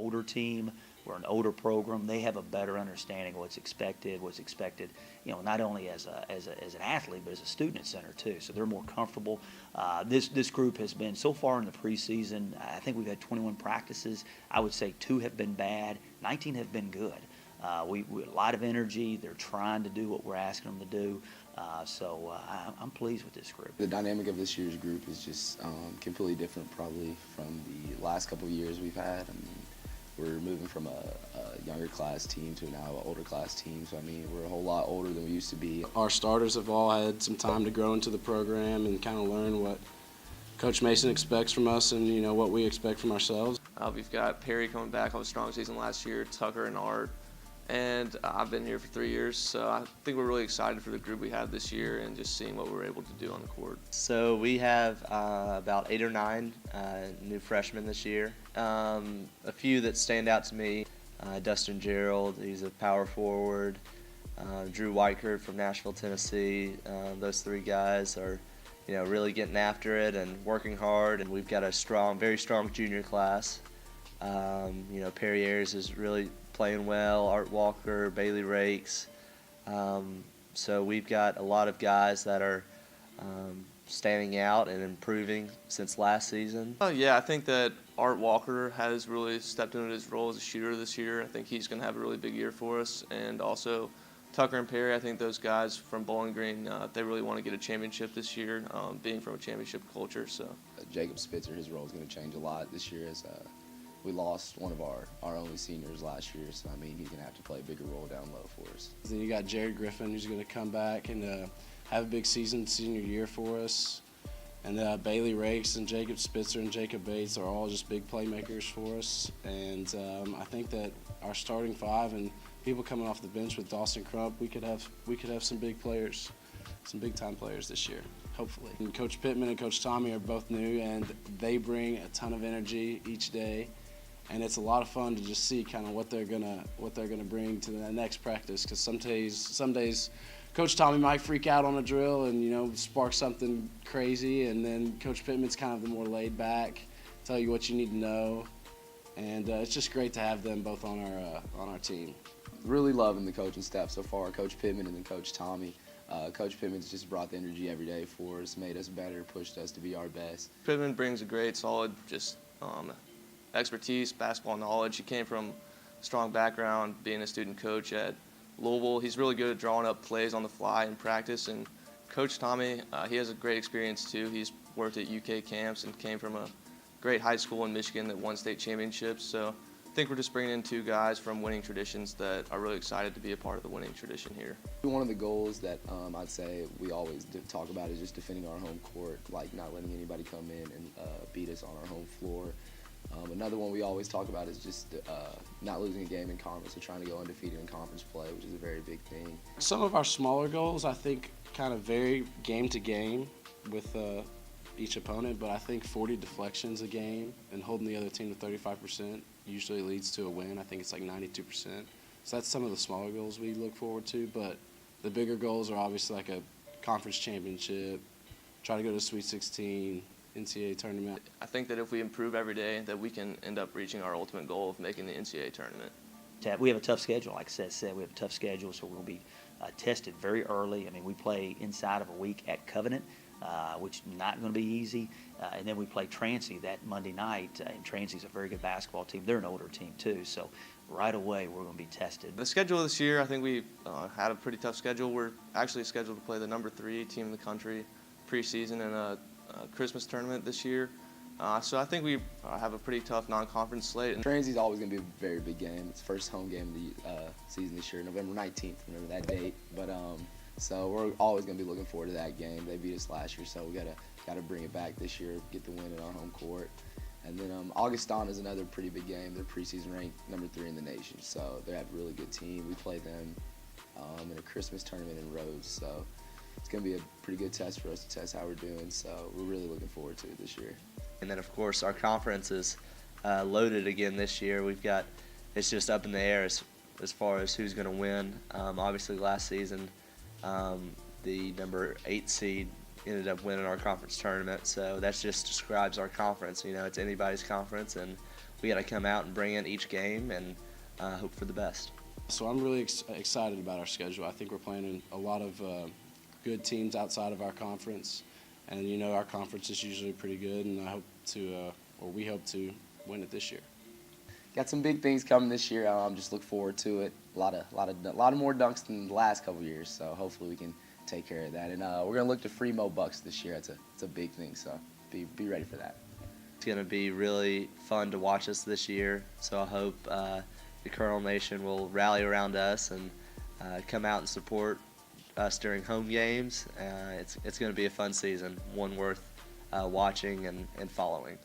older team. We're an older program. They have a better understanding of what's expected, not only as an athlete, but as a student at center too. So they're more comfortable. This group has been, so far in the preseason, I think we've had 21 practices. I would say 2 have been bad, 19 have been good. We a lot of energy. They're trying to do what we're asking them to do. I'm pleased with this group. The dynamic of this year's group is just completely different probably from the last couple of years we've had. I mean, we're moving from a younger class team to now an older class team. So, I mean, we're a whole lot older than we used to be. Our starters have all had some time to grow into the program and kind of learn what Coach Mason expects from us and, what we expect from ourselves. We've got Perry coming back on a strong season last year, Tucker and Art. And I've been here for 3 years, so I think we're really excited for the group we have this year and just seeing what we're able to do on the court. So we have about 8 or 9 new freshmen this year. A few that stand out to me, Dustin Gerald, he's a power forward. Drew Whitekert from Nashville, Tennessee. Those 3 guys are, really getting after it and working hard. And we've got a very strong junior class. Perry Ayers is really playing well, Art Walker, Bailey Rakes. So we've got a lot of guys that are standing out and improving since last season. Yeah, I think that Art Walker has really stepped into his role as a shooter this year. I think he's going to have a really big year for us. And also Tucker and Perry, I think those guys from Bowling Green, they really want to get a championship this year, being from a championship culture. So Jacob Spitzer, his role is going to change a lot this year as we lost one of our only seniors last year, so I mean he's going to have to play a bigger role down low for us. Then you got Jared Griffin, who's going to come back and have a big senior year for us. And Bailey Rakes and Jacob Spitzer and Jacob Bates are all just big playmakers for us. And I think that our starting 5 and people coming off the bench with Dawson Crump, we could have some big players, some big time players this year, hopefully. And Coach Pittman and Coach Tommy are both new, and they bring a ton of energy each day. And it's a lot of fun to just see kind of what they're gonna bring to the next practice. Because some days, Coach Tommy might freak out on a drill and spark something crazy, and then Coach Pittman's kind of the more laid back, tell you what you need to know, and it's just great to have them both on our team. Really loving the coaching staff so far, Coach Pittman and then Coach Tommy. Coach Pittman's just brought the energy every day for us, made us better, pushed us to be our best. Pittman brings a great, solid, expertise, basketball knowledge. He came from a strong background, being a student coach at Louisville. He's really good at drawing up plays on the fly in practice. And Coach Tommy, he has a great experience too. He's worked at UK camps and came from a great high school in Michigan that won state championships. So I think we're just bringing in 2 guys from winning traditions that are really excited to be a part of the winning tradition here. One of the goals that I'd say we always talk about is just defending our home court, like not letting anybody come in and beat us on our home floor. Another one we always talk about is just not losing a game in conference, or trying to go undefeated in conference play, which is a very big thing. Some of our smaller goals, I think, kind of vary game to game with each opponent, but I think 40 deflections a game and holding the other team to 35% usually leads to a win. I think it's like 92%. So that's some of the smaller goals we look forward to, but the bigger goals are obviously like a conference championship, try to go to Sweet 16, NCAA tournament. I think that if we improve every day, that we can end up reaching our ultimate goal of making the NCAA tournament. We have a tough schedule, like I said, we have a tough schedule, so we're going to be tested very early. I mean, we play inside of a week at Covenant, which is not going to be easy. And then we play Transy that Monday night, and Transy's a very good basketball team. They're an older team too, so right away we're going to be tested. The schedule this year, I think we had a pretty tough schedule. We're actually scheduled to play the number 3 team in the country preseason in a Christmas tournament this year. So I think we have a pretty tough non-conference slate. Transy's always going to be a very big game. It's the first home game of the season this year, November 19th, remember that date. But so we're always going to be looking forward to that game. They beat us last year, so we got to bring it back this year, get the win in our home court. And then Augustana is another pretty big game. They're preseason ranked number 3 in the nation, so they have a really good team. We play them in a Christmas tournament in Rhodes, so it's going to be a pretty good test for us to test how we're doing. So we're really looking forward to it this year. And then, of course, our conference is loaded again this year. It's just up in the air as far as who's going to win. Obviously, last season, the number 8 seed ended up winning our conference tournament. So that just describes our conference. You know, it's anybody's conference, and we got to come out and bring in each game and hope for the best. So I'm really excited about our schedule. I think we're playing a lot of good teams outside of our conference, and you know our conference is usually pretty good, and we hope to win it this year. Got some big things coming this year. Just look forward to it. A lot of more dunks than the last couple years. So hopefully we can take care of that. And we're gonna look to free Mo Bucks this year. It's a big thing. So be ready for that. It's going to be really fun to watch us this year. So I hope the Colonel Nation will rally around us and come out and support us during home games. It's going to be a fun season, one worth watching and following.